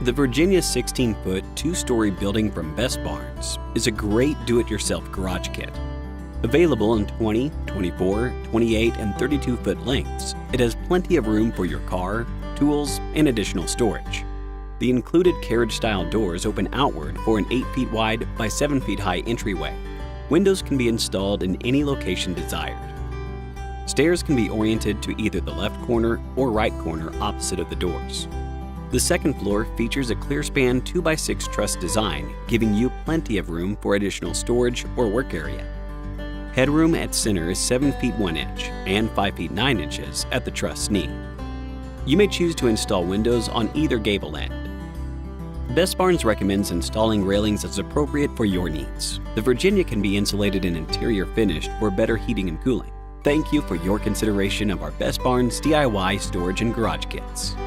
The Virginia 16-foot, two-story building from Best Barnes is a great do-it-yourself garage kit. Available in 20, 24, 28, and 32-foot lengths, it has plenty of room for your car, tools, and additional storage. The included carriage-style doors open outward for an 8 feet wide by 7 feet high entryway. Windows can be installed in any location desired. Stairs can be oriented to either the left corner or right corner opposite of the doors. The second floor features a clear-span 2x6 truss design, giving you plenty of room for additional storage or work area. Headroom at center is 7 feet 1 inch and 5 feet 9 inches at the truss knee. You may choose to install windows on either gable end. Best Barnes recommends installing railings as appropriate for your needs. The Virginia can be insulated and interior finished for better heating and cooling. Thank you for your consideration of our Best Barnes DIY storage and garage kits.